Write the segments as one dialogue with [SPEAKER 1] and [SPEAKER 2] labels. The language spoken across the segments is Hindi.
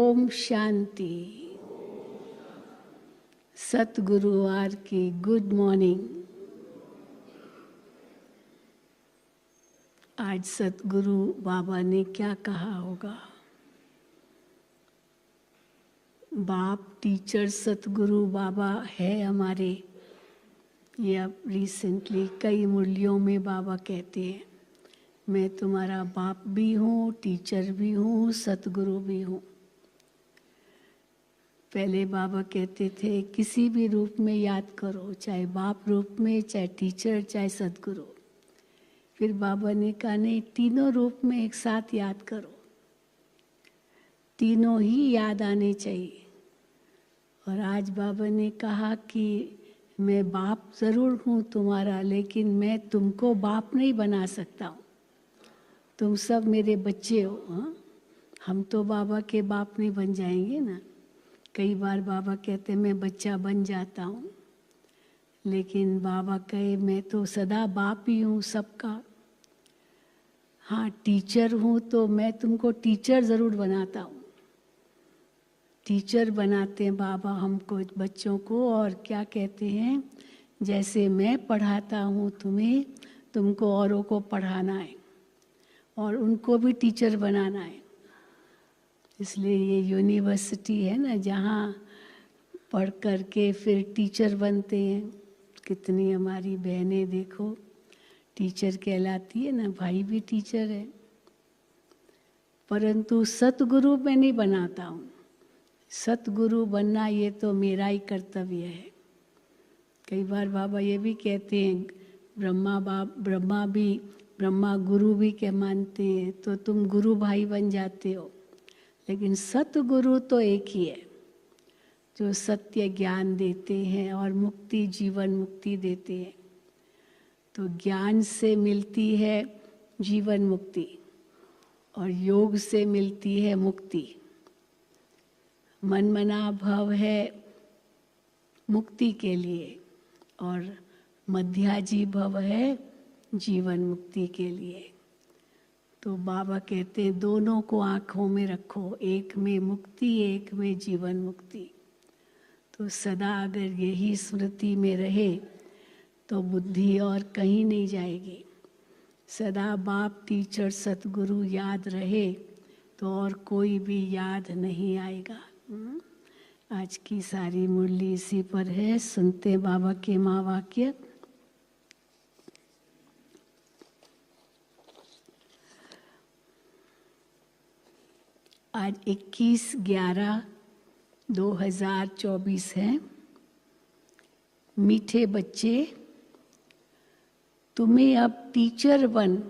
[SPEAKER 1] ओम शांति। सतगुरुवार की गुड मॉर्निंग। आज सतगुरु बाबा ने क्या कहा होगा? बाप टीचर सतगुरु बाबा है हमारे। ये अब रिसेंटली कई मुरलियों में बाबा कहते हैं, मैं तुम्हारा बाप भी हूँ, टीचर भी हूँ, सतगुरु भी हूँ। पहले बाबा कहते थे किसी भी रूप में याद करो, चाहे बाप रूप में, चाहे टीचर, चाहे सतगुरु। फिर बाबा ने कहा नहीं, तीनों रूप में एक साथ याद करो, तीनों ही याद आने चाहिए। और आज बाबा ने कहा कि मैं बाप ज़रूर हूँ तुम्हारा, लेकिन मैं तुमको बाप नहीं बना सकता हूँ। तुम सब मेरे बच्चे हो। हाँ, हम तो बाबा के बाप नहीं बन जाएंगे ना। कई बार बाबा कहते मैं बच्चा बन जाता हूँ, लेकिन बाबा कहे मैं तो सदा बाप ही हूँ सबका। हाँ, टीचर हूँ तो मैं तुमको टीचर ज़रूर बनाता हूँ। टीचर बनाते हैं बाबा हमको, बच्चों को। और क्या कहते हैं, जैसे मैं पढ़ाता हूँ तुम्हें, तुमको औरों को पढ़ाना है और उनको भी टीचर बनाना है। इसलिए ये यूनिवर्सिटी है ना, जहाँ पढ़ कर के फिर टीचर बनते हैं। कितनी हमारी बहनें देखो टीचर कहलाती है ना, भाई भी टीचर है। परंतु सतगुरु मैं नहीं बनाता हूँ। सतगुरु बनना ये तो मेरा ही कर्तव्य है। कई बार बाबा ये भी कहते हैं, ब्रह्मा गुरु भी क्या मानते हैं, तो तुम गुरु भाई बन जाते हो। लेकिन सतगुरु तो एक ही है, जो सत्य ज्ञान देते हैं और मुक्ति, जीवन मुक्ति देते हैं। तो ज्ञान से मिलती है जीवन मुक्ति और योग से मिलती है मुक्ति। मन मना भव है मुक्ति के लिए और मध्याजी भव है जीवन मुक्ति के लिए। तो बाबा कहते हैं दोनों को आँखों में रखो, एक में मुक्ति, एक में जीवन मुक्ति। तो सदा अगर यही स्मृति में रहे तो बुद्धि और कहीं नहीं जाएगी। सदा बाप, टीचर, सतगुरु याद रहे तो और कोई भी याद नहीं आएगा। आज की सारी मुरली इसी पर है। सुनते बाबा के महावाक्य। आज 21/11/2024 है। मीठे बच्चे, तुम्हें अब टीचर बन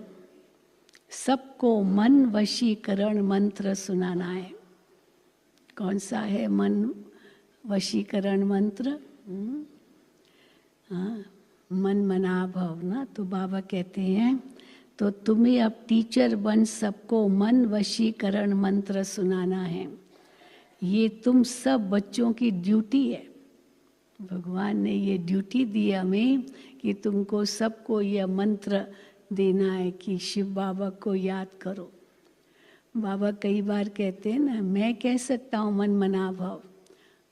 [SPEAKER 1] सबको मन वशीकरण मंत्र सुनाना है। कौन सा है मन वशीकरण मंत्र? हाँ, मन मना भव ना। तो बाबा कहते हैं तो तुम्हें अब टीचर बन सबको मन वशीकरण मंत्र सुनाना है। ये तुम सब बच्चों की ड्यूटी है। भगवान ने ये ड्यूटी दी हमें कि तुमको सबको यह मंत्र देना है कि शिव बाबा को याद करो। बाबा कई बार कहते हैं ना, मैं कह सकता हूँ मन मना भव,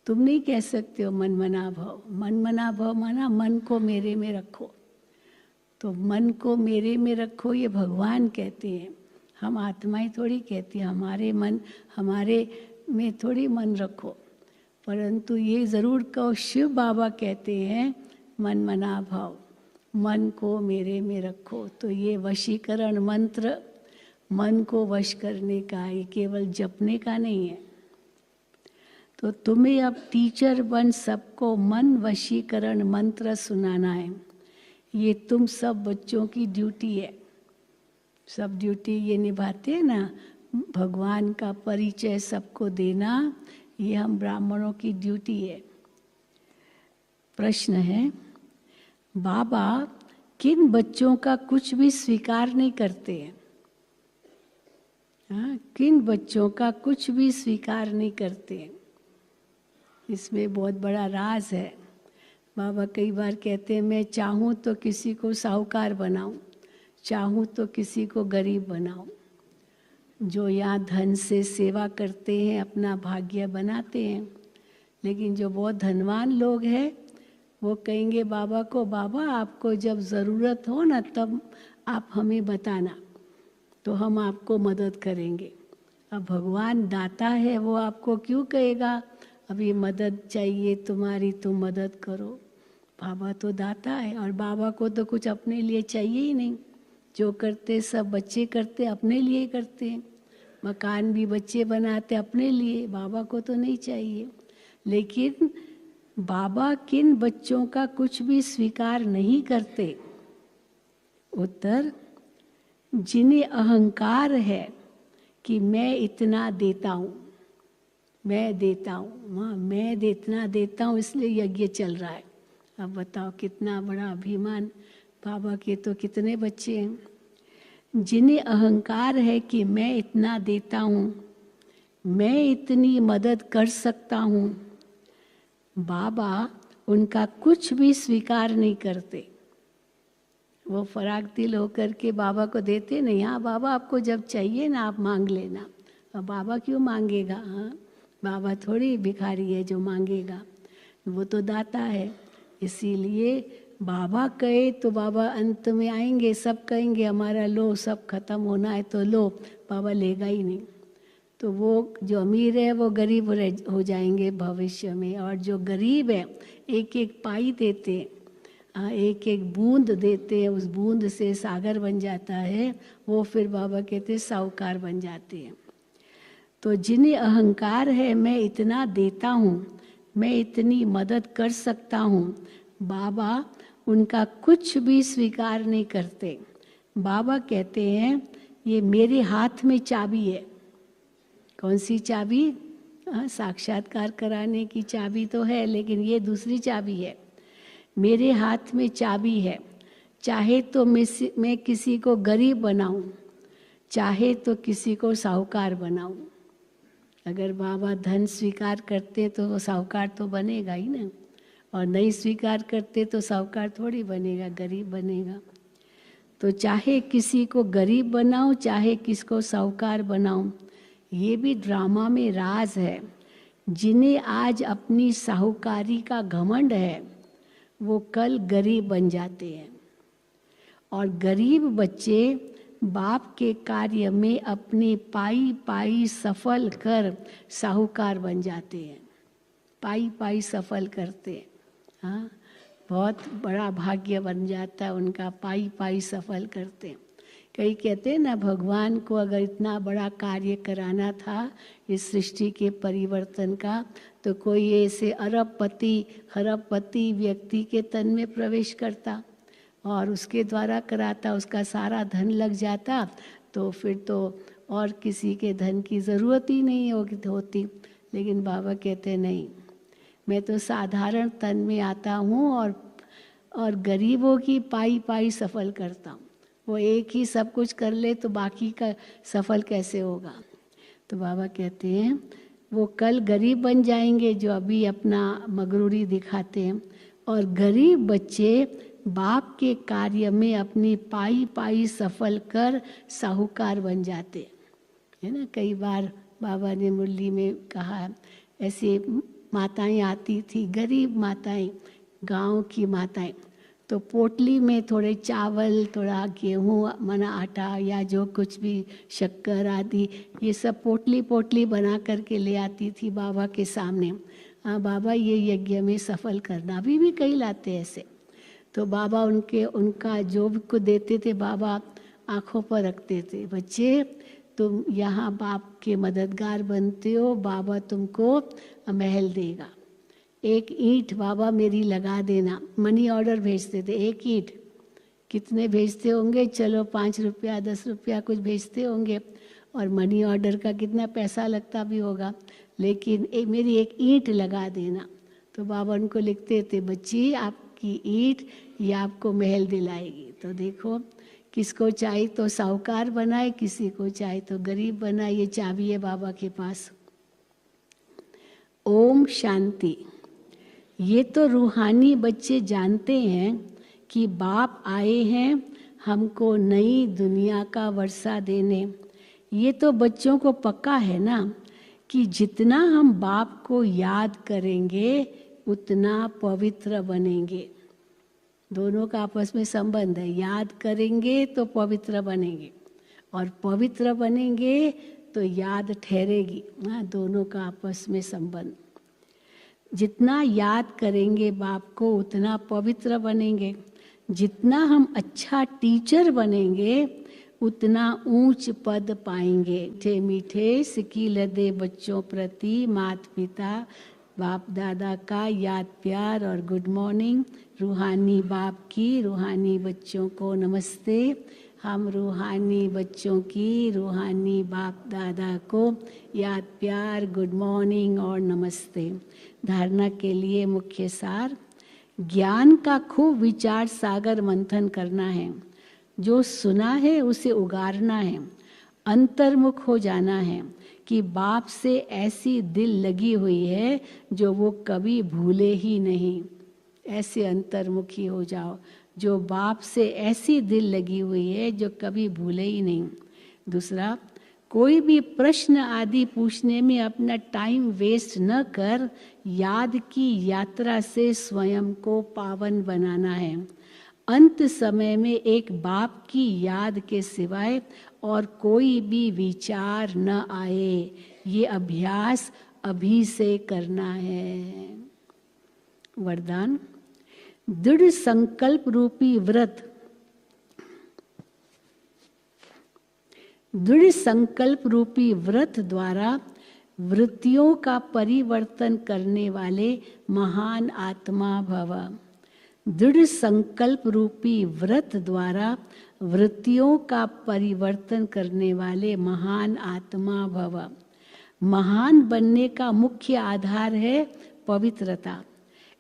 [SPEAKER 1] तुम नहीं कह सकते हो मन मना भव। मन मना भव माना मन को मेरे में रखो। तो मन को मेरे में रखो ये भगवान कहते हैं, हम आत्माएं थोड़ी कहती हैं। हमारे में थोड़ी मन रखो। परंतु ये ज़रूर कहो, शिव बाबा कहते हैं मन मना भव, मन को मेरे में रखो। तो ये वशीकरण मंत्र मन को वश करने का, ये केवल जपने का नहीं है। तो तुम्हें अब टीचर बन सबको मन वशीकरण मंत्र सुनाना है। ये तुम सब बच्चों की ड्यूटी है। सब ड्यूटी ये निभाते हैं ना, भगवान का परिचय सबको देना, ये हम ब्राह्मणों की ड्यूटी है। प्रश्न है, बाबा किन बच्चों का कुछ भी स्वीकार नहीं करते हैं? हाँ, किन बच्चों का कुछ भी स्वीकार नहीं करते हैं? इसमें बहुत बड़ा राज है। बाबा कई बार कहते हैं मैं चाहूँ तो किसी को साहूकार बनाऊं, चाहूँ तो किसी को गरीब बनाऊं, जो यहाँ धन से सेवा करते हैं, अपना भाग्य बनाते हैं, लेकिन जो बहुत धनवान लोग हैं वो कहेंगे बाबा को, बाबा आपको जब ज़रूरत हो ना तब आप हमें बताना, तो हम आपको मदद करेंगे। अब भगवान दाता है, वो आपको क्यों कहेगा अभी मदद चाहिए तुम्हारी, तुम मदद करो। बाबा तो दाता है, और बाबा को तो कुछ अपने लिए चाहिए ही नहीं। जो करते सब बच्चे करते अपने लिए ही करते हैं। मकान भी बच्चे बनाते अपने लिए, बाबा को तो नहीं चाहिए। लेकिन बाबा किन बच्चों का कुछ भी स्वीकार नहीं करते? उत्तर, जिन्हें अहंकार है कि मैं इतना देता हूँ, मैं देता हूँ, हाँ मैं इतना देता हूँ इसलिए यज्ञ चल रहा है। अब बताओ कितना बड़ा अभिमान। बाबा के तो कितने बच्चे हैं। जिन्हें अहंकार है कि मैं इतना देता हूँ, मैं इतनी मदद कर सकता हूँ, बाबा उनका कुछ भी स्वीकार नहीं करते। वो फराग दिल होकर के बाबा को देते नहीं। हाँ बाबा आपको जब चाहिए ना आप मांग लेना। अब बाबा क्यों मांगेगा? हाँ बाबा थोड़ी भिखारी है जो मांगेगा, वो तो दाता है। इसीलिए बाबा कहे तो बाबा अंत में आएंगे, सब कहेंगे हमारा लो, सब खत्म होना है तो लो, बाबा लेगा ही नहीं। तो वो जो अमीर है वो गरीब हो जाएंगे भविष्य में, और जो गरीब है एक एक पाई देते, एक एक बूंद देते हैं, उस बूंद से सागर बन जाता है, वो फिर बाबा कहते हैं साहूकार बन जाते हैं। तो जिन्हें अहंकार है मैं इतना देता हूँ, मैं इतनी मदद कर सकता हूँ, बाबा उनका कुछ भी स्वीकार नहीं करते। बाबा कहते हैं ये मेरे हाथ में चाबी है। कौन सी चाबी? साक्षात्कार कराने की चाबी तो है, लेकिन ये दूसरी चाबी है। मेरे हाथ में चाबी है, चाहे तो मैं किसी को गरीब बनाऊं, चाहे तो किसी को साहूकार बनाऊं। अगर बाबा धन स्वीकार करते तो वो साहूकार तो बनेगा ही ना, और नहीं स्वीकार करते तो साहूकार थोड़ी बनेगा, गरीब बनेगा। तो चाहे किसी को गरीब बनाऊं, चाहे किसको साहूकार बनाऊं, ये भी ड्रामा में राज है। जिन्हें आज अपनी साहूकारी का घमंड है वो कल गरीब बन जाते हैं, और गरीब बच्चे बाप के कार्य में अपनी पाई पाई सफल कर साहूकार बन जाते हैं। पाई पाई सफल करते हैं, हाँ बहुत बड़ा भाग्य बन जाता है उनका, पाई पाई सफल करते हैं। कई कहते हैं ना भगवान को अगर इतना बड़ा कार्य कराना था इस सृष्टि के परिवर्तन का, तो कोई ऐसे अरबपति खरबपति व्यक्ति के तन में प्रवेश करता और उसके द्वारा कराता, उसका सारा धन लग जाता, तो फिर तो और किसी के धन की ज़रूरत ही नहीं होती। लेकिन बाबा कहते नहीं, मैं तो साधारण तन में आता हूँ और गरीबों की पाई पाई सफल करता हूँ। वो एक ही सब कुछ कर ले तो बाकी का सफल कैसे होगा? तो बाबा कहते हैं वो कल गरीब बन जाएंगे जो अभी अपना मगरूरी दिखाते हैं, और गरीब बच्चे बाप के कार्य में अपनी पाई पाई सफल कर साहूकार बन जाते है ना। कई बार बाबा ने मुरली में कहा, ऐसे माताएं आती थी, गरीब माताएं, गांव की माताएं, तो पोटली में थोड़े चावल, थोड़ा गेहूँ, मना आटा या जो कुछ भी शक्कर आदि, ये सब पोटली पोटली बना करके ले आती थी बाबा के सामने। बाबा ये यज्ञ में सफल करना। अभी भी कई लाते ऐसे। तो बाबा उनका जो भी को देते थे बाबा आँखों पर रखते थे, बच्चे तुम यहाँ बाप के मददगार बनते हो, बाबा तुमको महल देगा। एक ईंट बाबा मेरी लगा देना। मनी ऑर्डर भेजते थे, एक ईंट कितने भेजते होंगे, चलो 5 रुपया 10 रुपया कुछ भेजते होंगे, और मनी ऑर्डर का कितना पैसा लगता भी होगा, लेकिन मेरी एक ईंट लगा देना। तो बाबा उनको लिखते थे, बच्ची आपकी ईंट ये आपको महल दिलाएगी। तो देखो किसको चाहे तो साहूकार बनाए, किसी को चाहे तो गरीब बनाए, ये चाबी है बाबा के पास। ओम शांति। ये तो रूहानी बच्चे जानते हैं कि बाप आए हैं हमको नई दुनिया का वर्षा देने। ये तो बच्चों को पक्का है ना कि जितना हम बाप को याद करेंगे उतना पवित्र बनेंगे। दोनों का आपस में संबंध है, याद करेंगे तो पवित्र बनेंगे और पवित्र बनेंगे तो याद ठहरेगी। हाँ, दोनों का आपस में संबंध। जितना याद करेंगे बाप को उतना पवित्र बनेंगे। जितना हम अच्छा टीचर बनेंगे उतना ऊंच पद पाएंगे। मीठे मीठे सिकी लदे बच्चों प्रति माता पिता बाप दादा का याद प्यार और गुड मॉर्निंग। रूहानी बाप की रूहानी बच्चों को नमस्ते। हम रूहानी बच्चों की रूहानी बाप दादा को याद प्यार गुड मॉर्निंग और नमस्ते। धारणा के लिए मुख्य सार, ज्ञान का खूब विचार सागर मंथन करना है। जो सुना है उसे उगारना है, अंतर्मुख हो जाना है कि बाप से ऐसी दिल लगी हुई है जो वो कभी भूले ही नहीं। ऐसे अंतर्मुखी हो जाओ, जो बाप से ऐसी दिल लगी हुई है जो कभी भूले ही नहीं। दूसरा, कोई भी प्रश्न आदि पूछने में अपना टाइम वेस्ट न कर याद की यात्रा से स्वयं को पावन बनाना है। अंत समय में एक बाप की याद के सिवाय और कोई भी विचार न आए, ये अभ्यास अभी से करना है। वरदान, दृढ़ संकल्प रूपी व्रत, दृढ़ संकल्प रूपी व्रत द्वारा वृत्तियों का परिवर्तन करने वाले महान आत्मा भव। दृढ़ संकल्प रूपी व्रत द्वारा वृत्तियों का परिवर्तन करने वाले महान आत्मा भव। महान बनने का मुख्य आधार है पवित्रता।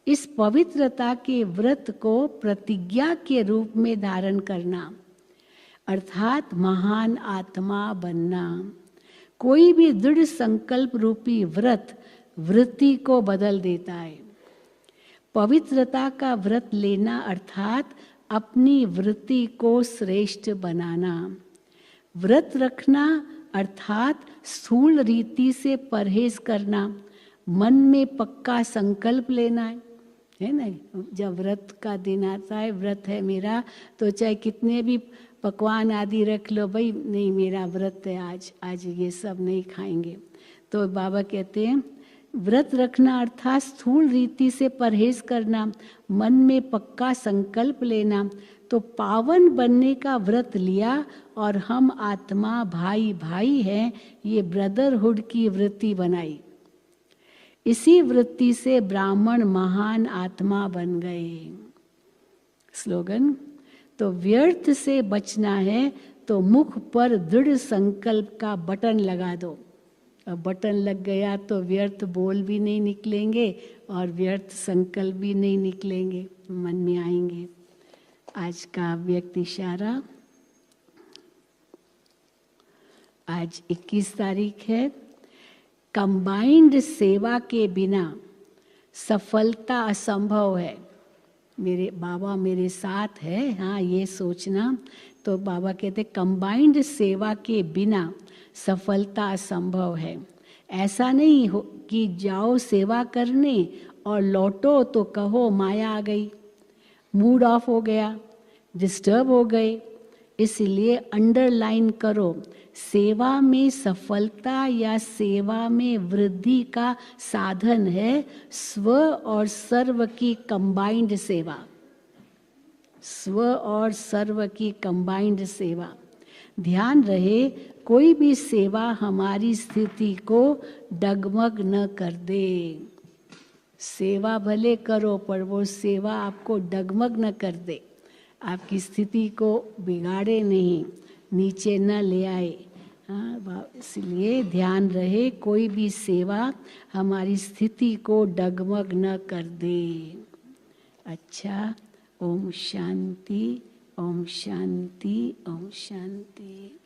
[SPEAKER 1] इस पवित्रता के व्रत को प्रतिज्ञा के रूप में धारण करना, अर्थात महान आत्मा बनना। कोई भी दृढ़ संकल्प रूपी व्रत वृत्ति को बदल देता है। पवित्रता का व्रत लेना अर्थात अपनी वृत्ति को श्रेष्ठ बनाना। व्रत रखना अर्थात स्थूल रीति से परहेज करना, मन में पक्का संकल्प लेना है ना। जब व्रत का दिन आता है, व्रत है मेरा, तो चाहे कितने भी पकवान आदि रख लो, भाई नहीं मेरा व्रत है, आज ये सब नहीं खाएंगे। तो बाबा कहते हैं व्रत रखना अर्थात स्थूल रीति से परहेज करना, मन में पक्का संकल्प लेना। तो पावन बनने का व्रत लिया और हम आत्मा भाई भाई हैं, ये ब्रदरहुड की वृत्ति बनाई। इसी वृत्ति से ब्राह्मण महान आत्मा बन गए। स्लोगन, तो व्यर्थ से बचना है तो मुख पर दृढ़ संकल्प का बटन लगा दो। अब बटन लग गया तो व्यर्थ बोल भी नहीं निकलेंगे और व्यर्थ संकल्प भी नहीं निकलेंगे, मन में आएंगे। आज का व्यक्ति इशारा, आज 21 तारीख है। कंबाइंड सेवा के बिना सफलता असंभव है। मेरे बाबा मेरे साथ है, हाँ ये सोचना। तो बाबा कहते कंबाइंड सेवा के बिना सफलता असंभव है। ऐसा नहीं हो कि जाओ सेवा करने और लौटो तो कहो माया आ गई, मूड ऑफ हो गया, डिस्टर्ब हो गए। इसलिए अंडरलाइन करो, सेवा में सफलता या सेवा में वृद्धि का साधन है स्व और सर्व की कंबाइंड सेवा। स्व और सर्व की कंबाइंड सेवा। ध्यान रहे कोई भी सेवा हमारी स्थिति को डगमग न कर दे। सेवा भले करो पर वो सेवा आपको डगमग न कर दे, आपकी स्थिति को बिगाड़े नहीं, नीचे न ले आए। हाँ, इसलिए ध्यान रहे कोई भी सेवा हमारी स्थिति को डगमग न कर दे। अच्छा, ओम शांति, ओम शांति, ओम शांति।